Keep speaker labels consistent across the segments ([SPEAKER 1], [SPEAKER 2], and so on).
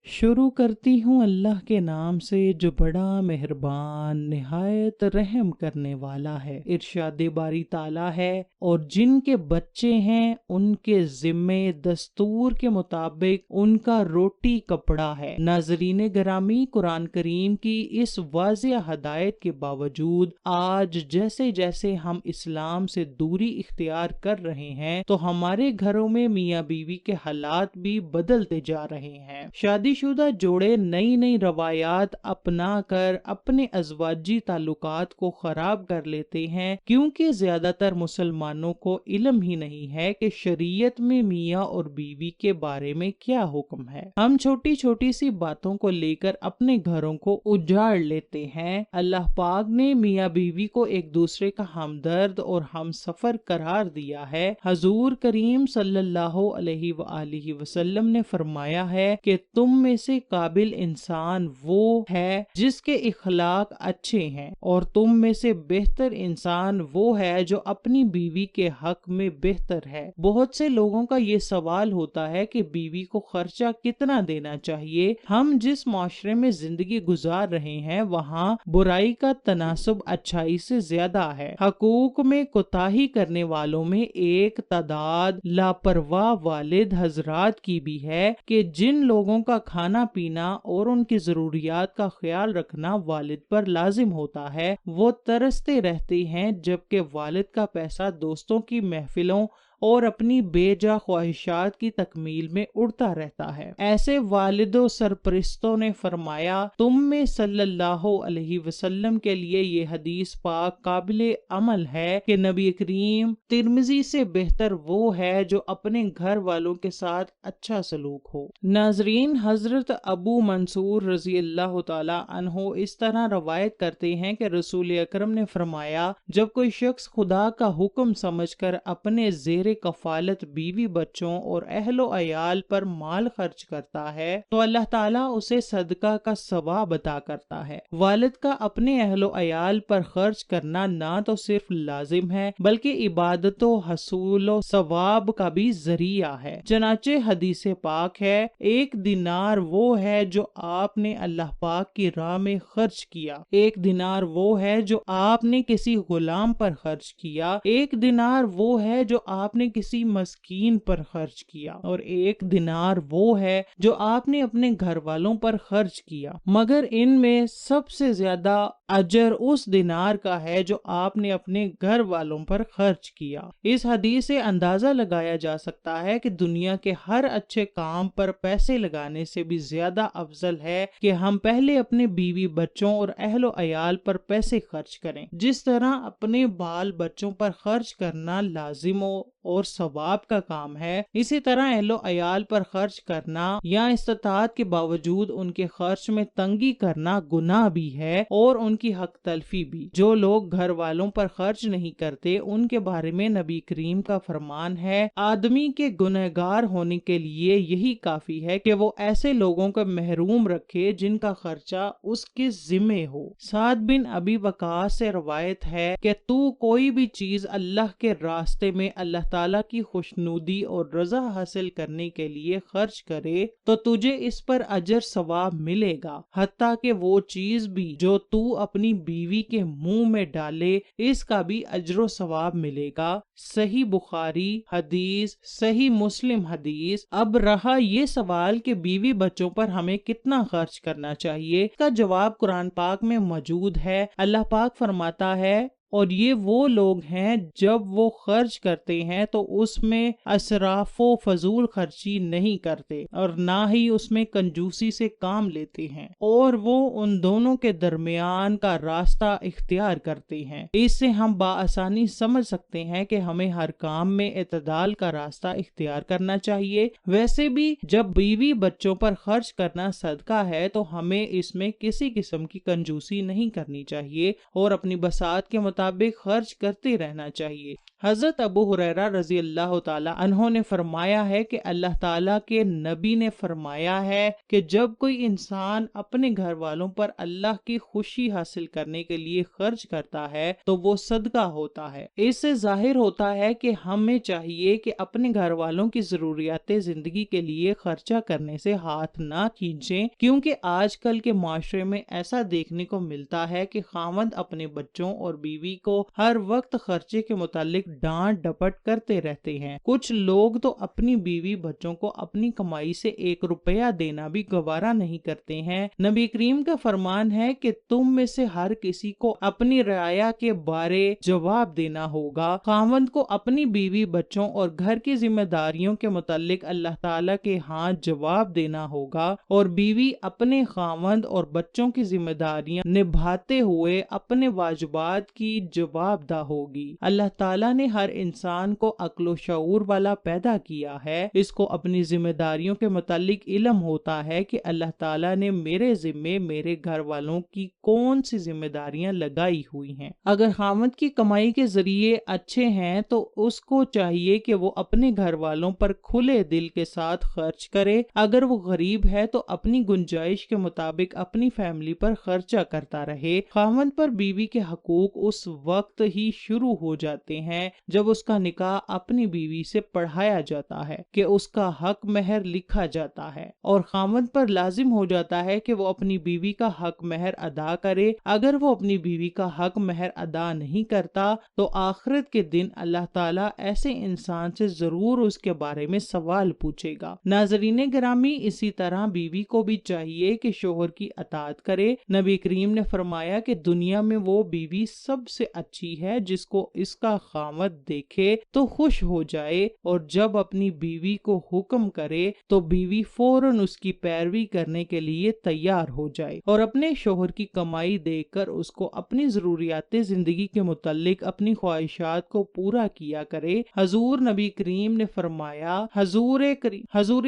[SPEAKER 1] شروع کرتی ہوں اللہ کے نام سے جو بڑا مہربان نہایت رحم کرنے والا ہے۔ ارشاد باری تعالیٰ ہے، اور جن کے بچے ہیں ان کے ذمے دستور کے مطابق ان کا روٹی کپڑا ہے۔ ناظرین گرامی، قرآن کریم کی اس واضح ہدایت کے باوجود آج جیسے جیسے ہم اسلام سے دوری اختیار کر رہے ہیں تو ہمارے گھروں میں میاں بیوی کے حالات بھی بدلتے جا رہے ہیں۔ شادی شدہ جوڑے نئی نئی روایات اپنا کر اپنے ازواجی تعلقات کو خراب کر لیتے ہیں، کیونکہ زیادہ تر مسلمانوں کو علم ہی نہیں ہے کہ شریعت میں میاں اور بیوی کے بارے میں کیا حکم ہے۔ ہم چھوٹی چھوٹی سی باتوں کو لے کر اپنے گھروں کو اجاڑ لیتے ہیں۔ اللہ پاک نے میاں بیوی کو ایک دوسرے کا ہمدرد اور ہم سفر قرار دیا ہے۔ حضور کریم صلی اللہ علیہ وآلہ وسلم نے فرمایا ہے کہ تم میں سے قابل انسان وہ ہے جس کے اخلاق اچھے ہیں، اور تم میں سے بہتر انسان وہ ہے جو اپنی بیوی کے حق میں بہتر ہے۔ بہت سے لوگوں کا یہ سوال ہوتا ہے کہ بیوی کو خرچہ کتنا دینا چاہیے۔ ہم جس معاشرے میں زندگی گزار رہے ہیں وہاں برائی کا تناسب اچھائی سے زیادہ ہے۔ حقوق میں کوتاہی کرنے والوں میں ایک تعداد لاپرواہ والد حضرات کی بھی ہے کہ جن لوگوں کا کھانا پینا اور ان کی ضروریات کا خیال رکھنا والد پر لازم ہوتا ہے، وہ ترستے رہتے ہیں، جبکہ والد کا پیسہ دوستوں کی محفلوں اور اپنی بے جا خواہشات کی تکمیل میں اڑتا رہتا ہے۔ ایسے والد و سرپرستوں نے فرمایا، تم میں صلی اللہ علیہ وسلم کے لیے یہ حدیث پاک قابل عمل ہے کہ نبی کریم ترمذی سے بہتر وہ ہے جو اپنے گھر والوں کے ساتھ اچھا سلوک ہو۔ ناظرین، حضرت ابو منصور رضی اللہ تعالی عنہ اس طرح روایت کرتے ہیں کہ رسول اکرم نے فرمایا، جب کوئی شخص خدا کا حکم سمجھ کر اپنے زیر کفالت بیوی بچوں اور اہل و عیال پر مال خرچ کرتا ہے تو اللہ تعالیٰ اسے صدقہ کا ثواب عطا کرتا ہے۔ والد کا اپنے اہل و عیال پر خرچ کرنا نہ تو صرف لازم ہے بلکہ عبادت و حصول و ثواب کا بھی ذریعہ ہے۔ چنانچہ حدیث پاک ہے، ایک دینار وہ ہے جو آپ نے اللہ پاک کی راہ میں خرچ کیا، ایک دینار وہ ہے جو آپ نے کسی غلام پر خرچ کیا، ایک دینار وہ ہے جو آپ نے کسی مسکین پر خرچ کیا، اور ایک دینار وہ ہے جو آپ نے اپنے گھر والوں پر خرچ کیا، مگر ان میں سب سے زیادہ اجر اس دینار کا ہے جو آپ نے اپنے گھر والوں پر خرچ کیا۔ اس حدیث سے اندازہ لگایا جا سکتا ہے کہ دنیا کے ہر اچھے کام پر پیسے لگانے سے بھی زیادہ افضل ہے کہ ہم پہلے اپنے بیوی بچوں اور اہل و عیال پر پیسے خرچ کریں۔ جس طرح اپنے بال بچوں پر خرچ کرنا لازم اور ثواب کا کام ہے، اسی طرح اہل و عیال پر خرچ کرنا یا استطاعت کے باوجود ان کے خرچ میں تنگی کرنا گناہ بھی ہے اور ان کی حق تلفی بھی۔ جو لوگ گھر والوں پر خرچ نہیں کرتے ان کے بارے میں نبی کریم کا فرمان ہے، آدمی کے گنہگار ہونے کے لیے یہی کافی ہے کہ وہ ایسے لوگوں کو محروم رکھے جن کا خرچہ اس کے ذمہ ہو۔ سعد بن ابی وقاص سے روایت ہے کہ تو کوئی بھی چیز اللہ کے راستے میں اللہ تعالیٰ کی خوشنودی اور رضا حاصل کرنے کے لیے خرچ کرے تو تجھے اس پر اجر ثواب ملے گا، حتیٰ کہ وہ چیز بھی جو تو اپنی بیوی کے منہ میں ڈالے اس کا بھی اجر و ثواب ملے گا۔ صحیح بخاری حدیث، صحیح مسلم حدیث۔ اب رہا یہ سوال کہ بیوی بچوں پر ہمیں کتنا خرچ کرنا چاہیے، اس کا جواب قرآن پاک میں موجود ہے۔ اللہ پاک فرماتا ہے، اور یہ وہ لوگ ہیں جب وہ خرچ کرتے ہیں تو اس میں اسراف و فضول خرچی نہیں کرتے اور نہ ہی اس میں کنجوسی سے کام لیتے ہیں، اور وہ ان دونوں کے درمیان کا راستہ اختیار کرتے ہیں۔ اس سے ہم بآسانی سمجھ سکتے ہیں کہ ہمیں ہر کام میں اعتدال کا راستہ اختیار کرنا چاہیے۔ ویسے بھی جب بیوی بچوں پر خرچ کرنا صدقہ ہے تو ہمیں اس میں کسی قسم کی کنجوسی نہیں کرنی چاہیے اور اپنی بساط کے مطابق خرچ کرتے رہنا چاہیے۔ حضرت ابو ہریرہ رضی اللہ تعالی عنہ نے فرمایا ہے کہ اللہ تعالیٰ کے نبی نے فرمایا ہے کہ جب کوئی انسان اپنے گھر والوں پر اللہ کی خوشی حاصل کرنے کے لیے خرچ کرتا ہے تو وہ صدقہ ہوتا ہے۔ اس سے ظاہر ہوتا ہے کہ ہمیں چاہیے کہ اپنے گھر والوں کی ضروریات زندگی کے لیے خرچہ کرنے سے ہاتھ نہ کھینچیں، کیونکہ آج کل کے معاشرے میں ایسا دیکھنے کو ملتا ہے کہ خاوند اپنے بچوں اور بیوی کو ہر وقت خرچے کے متعلق ڈانٹ ڈپٹ کرتے رہتے ہیں۔ کچھ لوگ تو اپنی بیوی بچوں کو اپنی کمائی سے 1 روپیہ دینا بھی گوارا نہیں کرتے ہیں۔ نبی کریم کا فرمان ہے کہ تم میں سے ہر کسی کو اپنی رعایا کے بارے جواب دینا ہوگا۔ خاوند کو اپنی بیوی بچوں اور گھر کی ذمہ داریوں کے متعلق اللہ تعالیٰ کے ہاں جواب دینا ہوگا، اور بیوی اپنے خاوند اور بچوں کی ذمہ داریاں نبھاتے ہوئے اپنے واجبات کی جواب دہ ہوگی۔ اللہ تعالیٰ نے ہر انسان کو عقل و شعور والا پیدا کیا ہے، اس کو اپنی ذمہ داریوں کے متعلق علم ہوتا ہے کہ اللہ تعالیٰ نے میرے ذمے میرے گھر والوں کی کون سی ذمہ داریاں لگائی ہوئی ہیں۔ اگر خاوند کی کمائی کے ذریعے اچھے ہیں تو اس کو چاہیے کہ وہ اپنے گھر والوں پر کھلے دل کے ساتھ خرچ کرے۔ اگر وہ غریب ہے تو اپنی گنجائش کے مطابق اپنی فیملی پر خرچہ کرتا رہے۔ خاوند پر بیوی کے حقوق اس وقت ہی شروع ہو جاتے ہیں جب اس کا نکاح اپنی بیوی سے پڑھایا جاتا ہے کہ اس کا حق مہر لکھا جاتا ہے، اور خاوند پر لازم ہو جاتا ہے کہ وہ اپنی بیوی کا حق مہر ادا کرے۔ اگر وہ اپنی بیوی کا حق مہر ادا نہیں کرتا تو آخرت کے دن اللہ تعالیٰ ایسے انسان سے ضرور اس کے بارے میں سوال پوچھے گا۔ ناظرین گرامی، اسی طرح بیوی کو بھی چاہیے کہ شوہر کی اطاعت کرے۔ نبی کریم نے فرمایا کہ دنیا میں وہ بیوی سب سے اچھی ہے جس کو اس کا خاوند دیکھے تو خوش ہو جائے، اور جب اپنی بیوی کو حکم کرے تو بیوی فوراً اس کی پیروی کرنے کے لیے تیار ہو جائے، اور اپنے شوہر کی کمائی دیکھ کر اس کو اپنی ضروریات زندگی کے متعلق اپنی خواہشات کو پورا کیا کرے۔ حضور نبی کریم نے فرمایا، حضور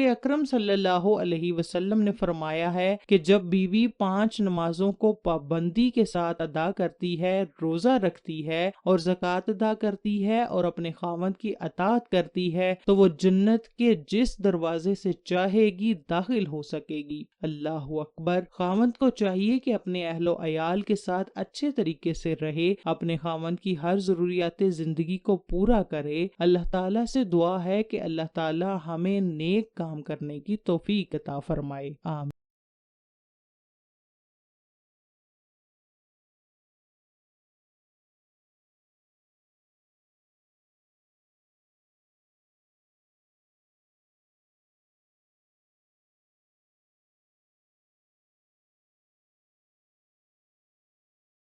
[SPEAKER 1] اکرم صلی اللہ علیہ وسلم نے فرمایا ہے کہ جب بیوی 5 نمازوں کو پابندی کے ساتھ ادا کرتی ہے، روزہ رکھتی ہے اور زکوٰۃ ادا کرتی ہے اور اپنے خاوند کی اطاعت کرتی ہے تو وہ جنت کے جس دروازے سے چاہے گی داخل ہو سکے گی۔ اللہ اکبر۔ خاوند کو چاہیے کہ اپنے اہل و عیال کے ساتھ اچھے طریقے سے رہے، اپنے خاوند کی ہر ضروریات زندگی کو پورا کرے۔ اللہ تعالیٰ سے دعا ہے کہ اللہ تعالیٰ ہمیں نیک کام کرنے کی توفیق عطا فرمائے۔ آمین۔